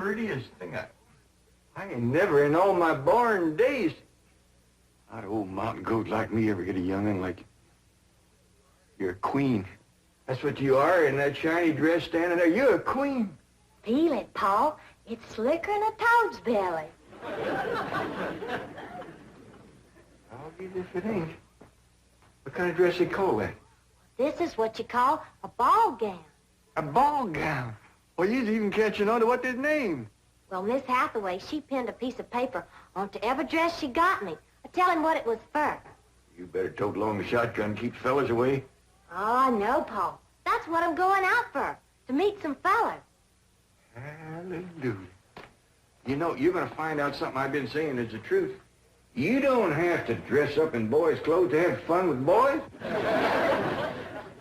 prettiest thing I ain't never in all my born days. How'd an old mountain goat like me ever get a young'un like you? You're a queen. That's what you are in that shiny dress standing there. You're a queen. Feel it, Paul. It's slicker than a toad's belly. I'll be if it ain't. What kind of dress they call that? This is what you call a ball gown. A ball gown? Well, you's even catching on to what they's named. Well, Miss Hathaway, she pinned a piece of paper onto every dress she got me, telling what it was for. You better tote along the shotgun, keep fellas away. Oh, no, Paul. That's what I'm going out for, to meet some fellas. Hallelujah. You know, you're going to find out something I've been saying is the truth. You don't have to dress up in boys' clothes to have fun with boys.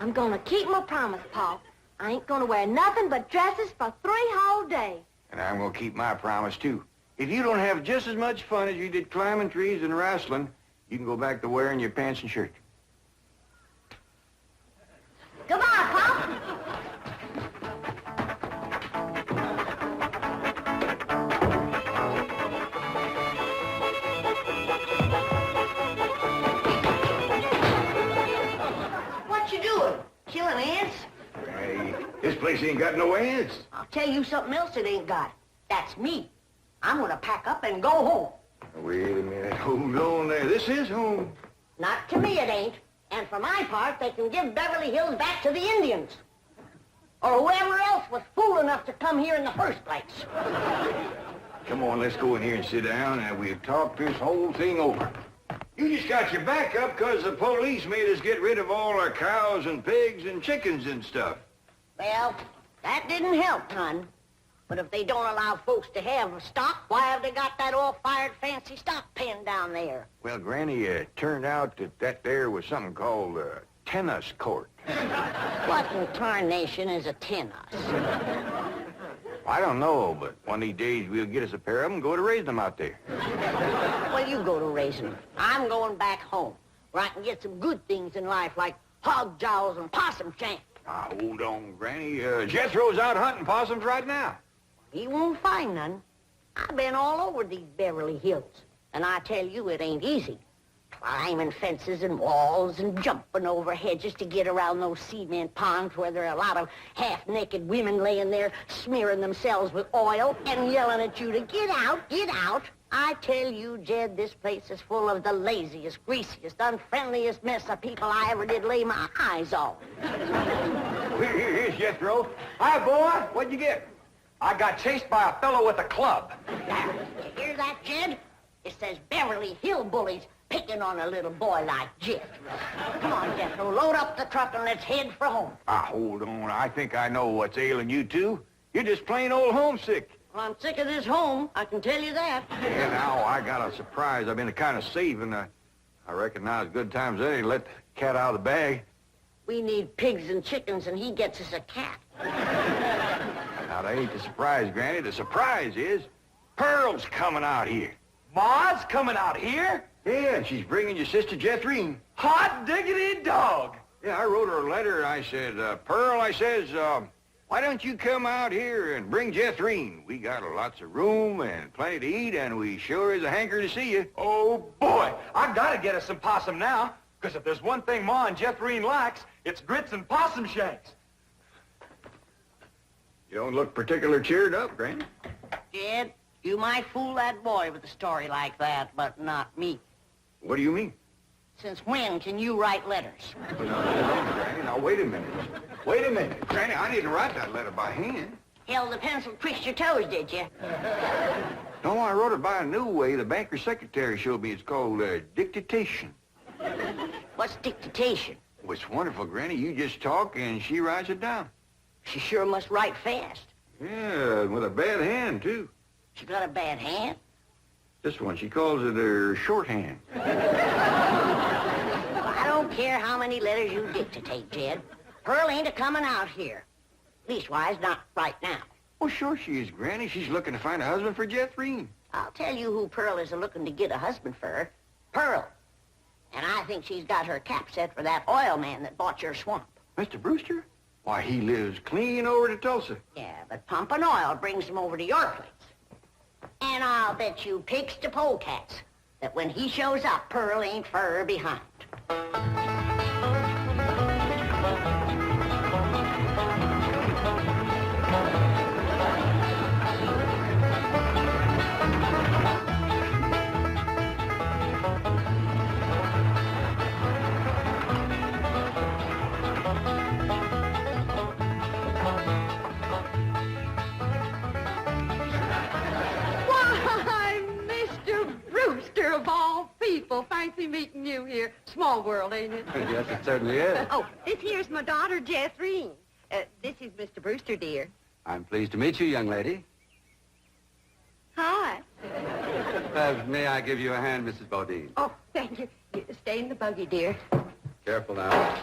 I'm going to keep my promise, Paul. I ain't going to wear nothing but dresses for 3 whole days. And I'm going to keep my promise, too. If you don't have just as much fun as you did climbing trees and wrestling, you can go back to wearing your pants and shirt. Goodbye, Paul. What you doing? Killing ants? Hey, this place ain't got no ants. I'll tell you something else it ain't got. That's me. I'm gonna pack up and go home. Wait a minute. Hold on there. This is home. Not to me it ain't. And for my part, they can give Beverly Hills back to the Indians. Or whoever else was fool enough to come here in the first place. Come on, let's go in here and sit down and we'll talk this whole thing over. You just got your back up because the police made us get rid of all our cows and pigs and chickens and stuff. Well, that didn't help, hon. But if they don't allow folks to have stock, why have they got that all-fired fancy stock pen down there? Well, Granny, it turned out that there was something called a tennis court. What in tarnation is a tennis? I don't know, but one of these days we'll get us a pair of them and go to raise them out there. Well, you go to raising them. I'm going back home, where I can get some good things in life, like hog jowls and possum shank. Now, hold on, Granny. Jethro's out hunting possums right now. He won't find none. I've been all over these Beverly Hills, and I tell you it ain't easy. Climbing fences and walls and jumping over hedges to get around those cement ponds where there are a lot of half-naked women laying there smearing themselves with oil and yelling at you to get out, get out. I tell you, Jed, this place is full of the laziest, greasiest, unfriendliest mess of people I ever did lay my eyes on. Here's Jethro. Hi, boy. What'd you get? I got chased by a fellow with a club. Now, you hear that, Jed? It says Beverly Hillbillies picking on a little boy like Jethro. Come on, Jethro, load up the truck and let's head for home. Hold on. I think I know what's ailing you two. You're just plain old homesick. Well, I'm sick of this home, I can tell you that. Yeah, now I got a surprise I've been kind of saving. I reckon now's good times any to let the cat out of the bag. We need pigs and chickens, and he gets us a cat. Now, that ain't the surprise, Granny. The surprise is Pearl's coming out here. Ma's coming out here? Yeah, and she's bringing your sister Jethrine. Hot diggity dog. Yeah, I wrote her a letter. I said, Pearl, I says, why don't you come out here and bring Jethrine? We got lots of room and plenty to eat, and we sure is a hanker to see you. Oh, boy. I gotta get us some possum now, because if there's one thing Ma and Jethrine likes, it's grits and possum shanks. You don't look particular cheered up, Granny. Jed, you might fool that boy with a story like that, but not me. What do you mean? Since when can you write letters? No, Granny. Now, wait a minute. Wait a minute. Granny, I didn't write that letter by hand. Held the pencil betwixt your toes, did you? No, I wrote it by a new way. The banker's secretary showed me. It's called dictation. What's dictation? Well, it's wonderful, Granny. You just talk, and she writes it down. She sure must write fast. Yeah, with a bad hand, too. She got a bad hand? This one, she calls it her shorthand. I don't care how many letters you dictate, Jed. Pearl ain't a-coming out here. Leastwise, not right now. Well, sure she is, Granny. She's looking to find a husband for Jethrine. I'll tell you who Pearl is a-looking to get a husband for her. Pearl. And I think she's got her cap set for that oil man that bought your swamp. Mr. Brewster? Why, he lives clean over to Tulsa. Yeah, but pumping oil brings him over to your place. And I'll bet you pigs to polecats that when he shows up, Pearl ain't fur behind. Of all people, fancy meeting you here. Small world, ain't it? Yes, it certainly is. Oh, this here's my daughter, Jethreen. This is Mr. Brewster, dear. I'm pleased to meet you, young lady. Hi. May I give you a hand, Mrs. Bodine? Oh, thank you. Stay in the buggy, dear. Careful now.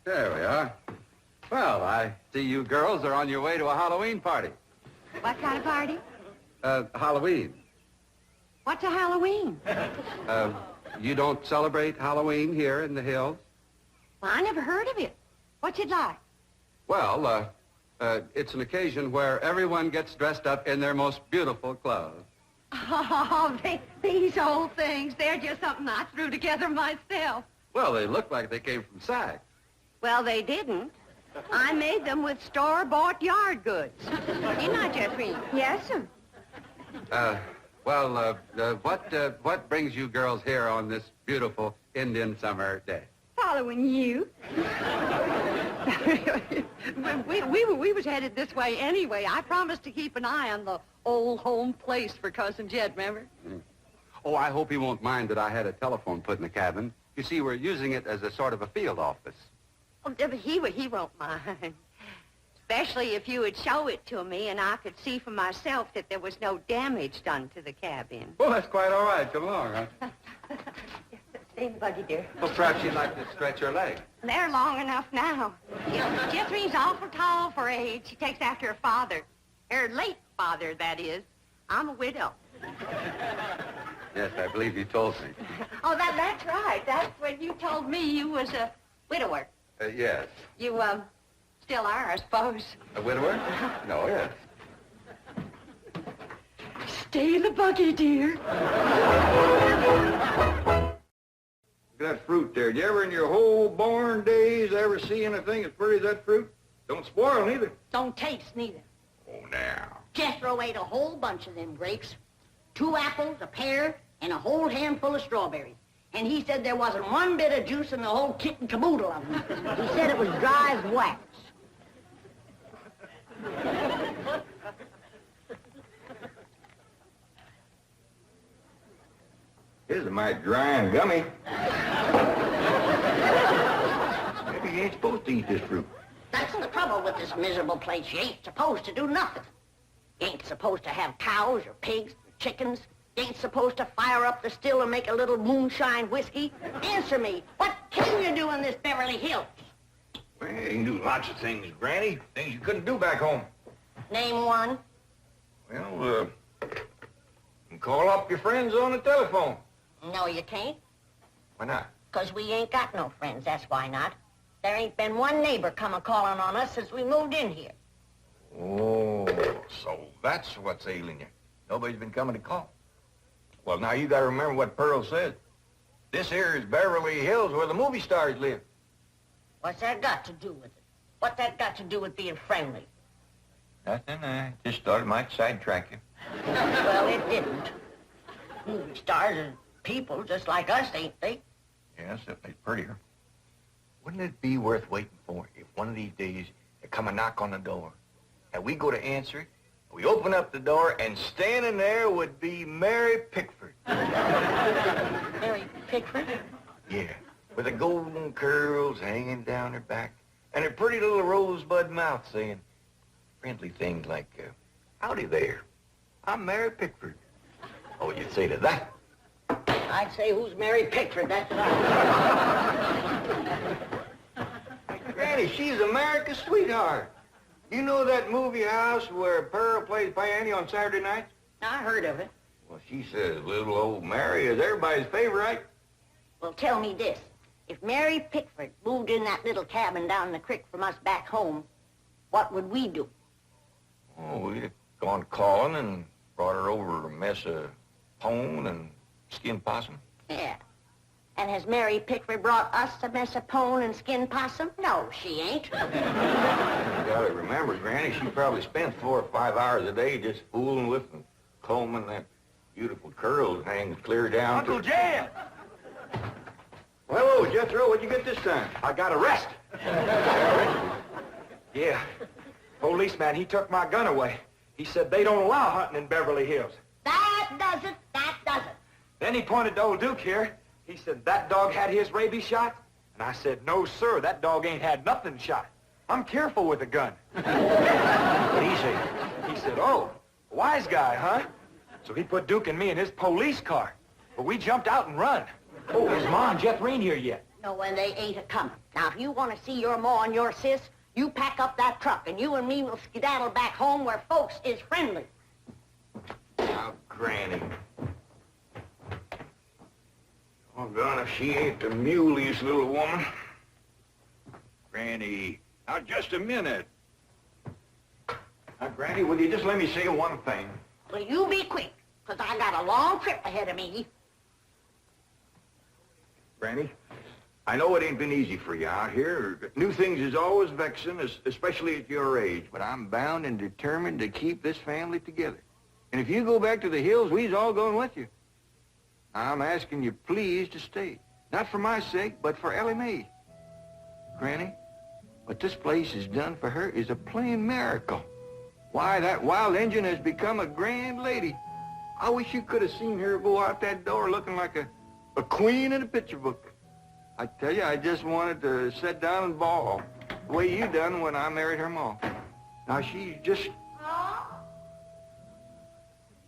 There we are. Well, I see you girls are on your way to a Halloween party. What kind of party? Halloween. What's a Halloween? You don't celebrate Halloween here in the hills? Well, I never heard of it. What's it like? Well, it's an occasion where everyone gets dressed up in their most beautiful clothes. Oh, these old things, they're just something I threw together myself. Well, they look like they came from Saks. Well, they didn't. I made them with store-bought yard goods. Didn't I, Jeffrey? Yes, sir. What brings you girls here on this beautiful Indian summer day? Following you. we was headed this way anyway. I promised to keep an eye on the old home place for Cousin Jed, remember? Mm. Oh, I hope he won't mind that I had a telephone put in the cabin. You see, we're using it as a sort of a field office. Oh, he won't mind. Especially if you would show it to me and I could see for myself that there was no damage done to the cabin. Well, that's quite all right. Come along, huh? Stay in the buggy, dear. Well, perhaps you'd like to stretch your leg. They're long enough now. You know, Jethreen's awful tall for her age. She takes after her father. Her late father, that is. I'm a widow. Yes, I believe you told me. Oh, that's right. That's when you told me you was a widower. Yes. You, still are, I suppose. A widower? No, yes. Stay in the buggy, dear. Look at that fruit there. Did you ever in your whole born days ever see anything as pretty as that fruit? Don't spoil neither. Don't taste neither. Oh, now. Jethro ate a whole bunch of them grapes, 2 apples, a pear, and a whole handful of strawberries. And he said there wasn't one bit of juice in the whole kit and caboodle of them. He said it was dry as wax. Here's a mighty dry and gummy. Maybe you ain't supposed to eat this fruit. That's the trouble with this miserable place. You ain't supposed to do nothing. You ain't supposed to have cows or pigs or chickens. You ain't supposed to fire up the still and make a little moonshine whiskey. Answer me, what can you do in this Beverly Hills? Well, you can do lots of things, Granny. Things you couldn't do back home. Name one. Well, you can call up your friends on the telephone. No, you can't. Why not? 'Cause we ain't got no friends, that's why not. There ain't been one neighbor come a-calling on us since we moved in here. Oh, so that's what's ailing you. Nobody's been coming to call. Well, now you gotta remember what Pearl said. This here is Beverly Hills where the movie stars live. What's that got to do with it? What's that got to do with being friendly? Nothing, I just thought it might sidetrack you. Well, it didn't. Movie stars are people just like us, ain't they? Yes, it's prettier. Wouldn't it be worth waiting for if one of these days there come a knock on the door and we go to answer it, we open up the door and standing there would be Mary Pickford. Mary Pickford? Yeah, with the golden curls hanging down her back and her pretty little rosebud mouth saying friendly things like, howdy there, I'm Mary Pickford. Oh, you'd say to that? I'd say, who's Mary Pickford? That's right. Granny, she's America's sweetheart. You know that movie house where Pearl plays piano on Saturday nights? I heard of it. Well, she says little old Mary is everybody's favorite. Well, tell me this. if Mary Pickford moved in that little cabin down the creek from us back home, what would we do? Oh, we'd gone calling and brought her over a mess of pone and skinned possum. Yeah. And has Mary Pickford brought us a mess of pone and skinned possum? No, she ain't. You gotta remember, Granny, she probably spent 4 or 5 hours a day just fooling with and combing that beautiful curls hanging clear down Uncle Jan! Well, hello, Jethro. What'd you get this time? I got arrested. Yeah. Policeman, he took my gun away. He said they don't allow hunting in Beverly Hills. That does it. Then he pointed to old Duke here. He said that dog had his rabies shot. And I said, no, sir, that dog ain't had nothing shot. I'm careful with a gun. What'd he say? He said, oh, wise guy, huh? So he put Duke and me in his police car. But we jumped out and run. Oh, is Ma and Jeff Reen here yet? No, and they ain't a-coming. Now, if you want to see your ma and your sis, you pack up that truck, and you and me will skedaddle back home where folks is friendly. Now, Granny. Oh, God, if she ain't the muleyest little woman. Granny, now just a minute. Now, Granny, will you just let me say one thing? Well, you be quick, because I got a long trip ahead of me. Granny, I know it ain't been easy for you out here. New things is always vexing, especially at your age. But I'm bound and determined to keep this family together. And if you go back to the hills, we's all going with you. I'm asking you please to stay. Not for my sake, but for Ellie Mae. Granny, what this place has done for her is a plain miracle. Why, that wild Injun has become a grand lady. I wish you could have seen her go out that door looking like a queen in a picture book. I tell you, I just wanted to sit down and bawl, the way you done when I married her ma. Now, she's just...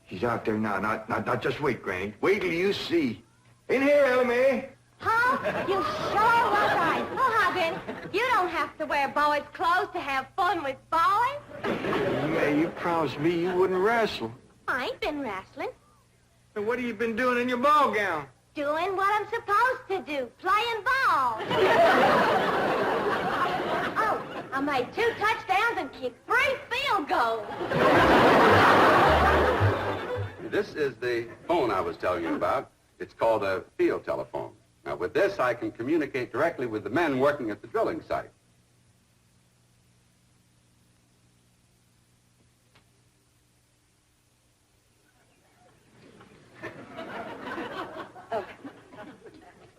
She's out there now. Not just wait, Granny. Wait till you see. In here, Ellie Mae. Huh? You sure was right. Oh, Hoggin, you don't have to wear boys' clothes to have fun with boys. Mae, you promised me you wouldn't wrestle. I ain't been wrestling. Then what have you been doing in your ball gown? Doing what I'm supposed to do, playing ball. Oh, I made 2 touchdowns and kicked 3 field goals. This is the phone I was telling you about. It's called a field telephone. Now, with this, I can communicate directly with the men working at the drilling site.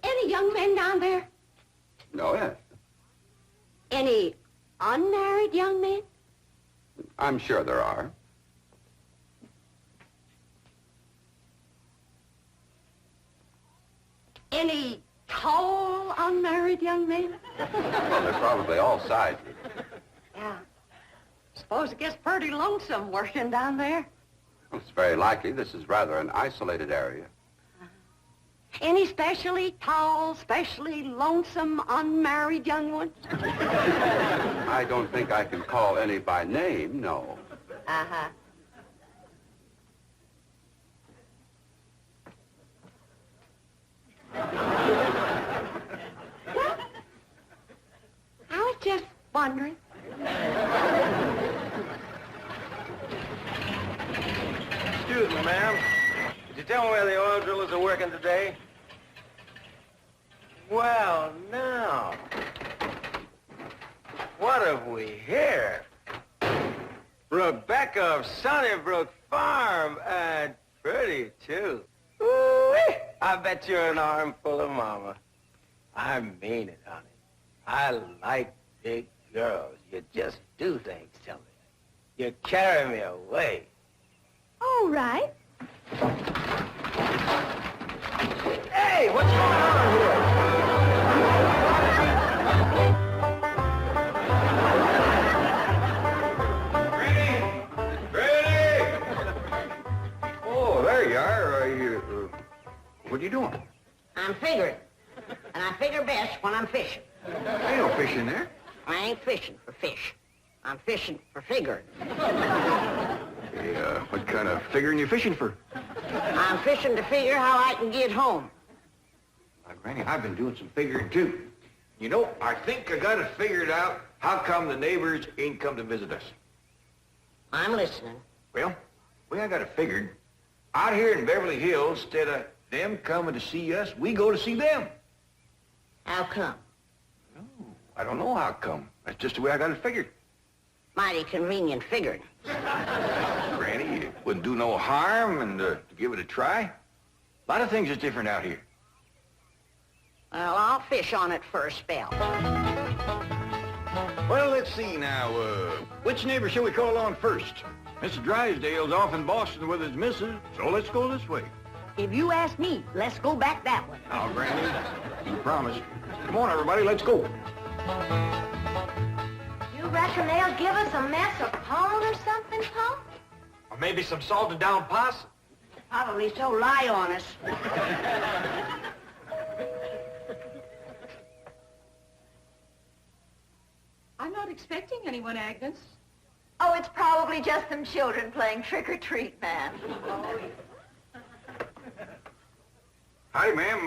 Any young men down there? Oh, yes. Any unmarried young men? I'm sure there are. Any tall, unmarried young men? Well, they're probably all sizes. Yeah. Suppose it gets pretty lonesome working down there. Well, it's very likely. This is rather an isolated area. Any specially tall, specially lonesome, unmarried young ones? I don't think I can call any by name, no. Uh-huh. I was just wondering. Excuse me, ma'am. Could you tell me where the oil drillers are working today? Well, now. What have we here? Rebecca of Sunnybrook Farm, and pretty, too. Ooh-wee. I bet you're an armful of mama. I mean it, honey. I like big girls. You just do things to me. You carry me away. All right. Hey, what's going on here? Oh, there you are. What are you doing? I'm figuring. And I figure best when I'm fishing. Ain't no fish in there. I ain't fishing for fish. I'm fishing for figuring. Hey, what kind of figuring you fishing for? I'm fishing to figure how I can get home. Granny, I've been doing some figuring, too. You know, I think I got it figured out how come the neighbors ain't come to visit us. I'm listening. Well, I got it figured. Out here in Beverly Hills, instead of them coming to see us, we go to see them. How come? Oh, I don't know how come. That's just the way I got it figured. Mighty convenient figuring. Granny, it wouldn't do no harm and to give it a try. A lot of things is different out here. Well, I'll fish on it for a spell. Well, let's see now. Which neighbor shall we call on first? Mr. Drysdale's off in Boston with his missus, so let's go this way. If you ask me, let's go back that way. Now, Granny, you promised. Come on, everybody, let's go. You reckon they'll give us a mess of pone or something, Pa? Or maybe some salted down possum. Probably so lie on us. I'm not expecting anyone, Agnes. Oh, it's probably just them children playing trick-or-treat, man. Hi, ma'am.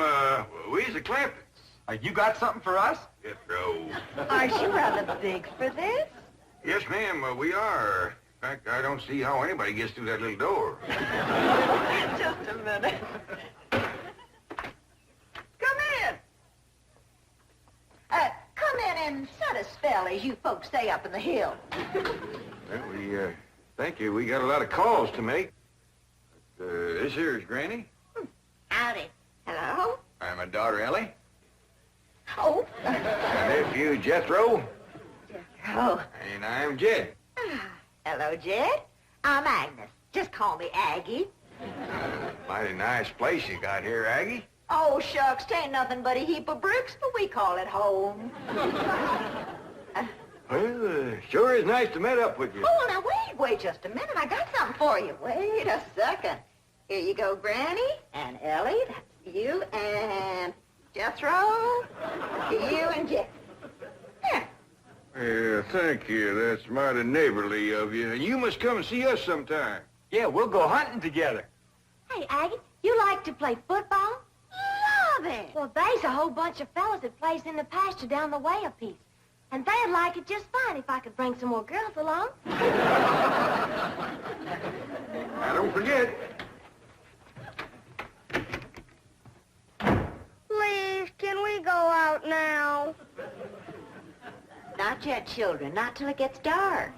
We's the Clampetts. You got something for us? Yes, no. Aren't you rather big for this? Yes, ma'am, we are. In fact, I don't see how anybody gets through that little door. Just a minute. Come in. Come in and set a spell, as you folks stay up in the hill. Well, thank you. We got a lot of calls to make. This here is Granny. Howdy. Hello? I'm my daughter, Ellie. Oh. My nephew, Jethro. Oh. And I'm Jed. Hello, Jed. I'm Agnes. Just call me Aggie. Mighty nice place you got here, Aggie. Oh, shucks, 'tain't nothing but a heap of bricks, but we call it home. Well, sure is nice to meet up with you. Oh, now wait just a minute. I got something for you. Wait a second. Here you go, Granny, and Ellie, that's you, and Jethro, you and Jed. Here. Yeah, thank you. That's mighty neighborly of you. And you must come and see us sometime. Yeah, we'll go hunting together. Hey, Aggie, you like to play football? Love it. Well, there's a whole bunch of fellas that plays in the pasture down the way a piece. And they'd like it just fine if I could bring some more girls along. Now, don't forget. Please, can we go out now? Not yet, children. Not till it gets dark.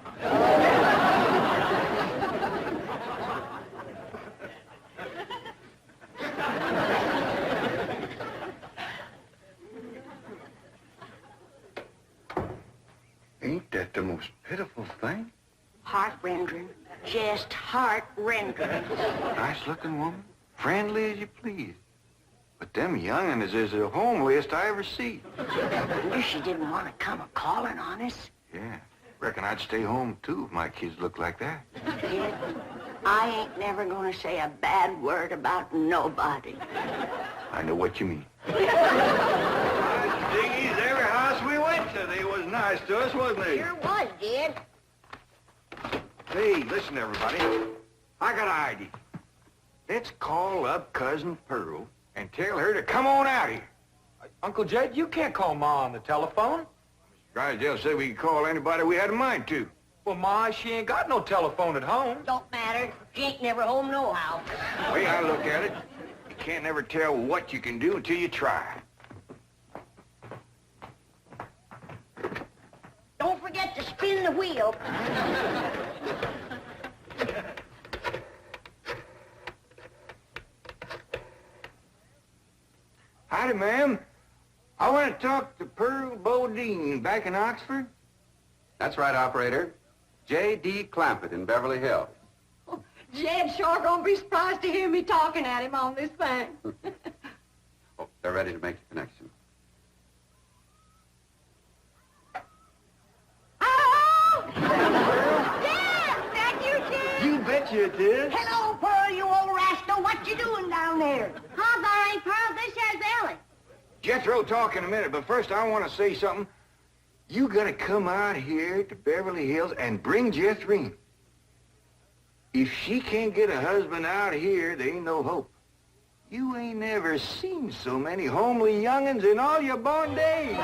Ain't that the most pitiful thing? Heart-rending. Just heart-rending. Nice-looking woman. Friendly as you please. But them young'uns is the homeliest I ever see. Wonder she didn't want to come a-calling on us. Yeah. Reckon I'd stay home, too, if my kids looked like that. Kid, I ain't never gonna say a bad word about nobody. I know what you mean. Diggies, every house we went to, they was nice to us, wasn't they? Sure was, Dad. Hey, listen, everybody. I got an idea. Let's call up Cousin Pearl and tell her to come on out here. Uncle Jed, you can't call Ma on the telephone. Drysdale said we could call anybody we had a mind to. Well, Ma, she ain't got no telephone at home. Don't matter. She ain't never home nohow. The way I look at it, you can't never tell what you can do until you try. Don't forget to spin the wheel. Howdy, ma'am. I want to talk to Pearl Bodine back in Oxford. That's right, operator. J.D. Clampett in Beverly Hills. Jed's sure gonna be surprised to hear me talking at him on this thing. Oh, they're ready to make the connection. Oh! Dad! That you, Dad? You betcha it is. Hello, Pearl, you old rascal. What you doing down there? Huh, there ain't Pearl. This here's Ellie. Jethro talk in a minute, but first I want to say something. You gotta come out here to Beverly Hills and bring Jethrine. If she can't get a husband out here, there ain't no hope. You ain't never seen so many homely young'uns in all your born days.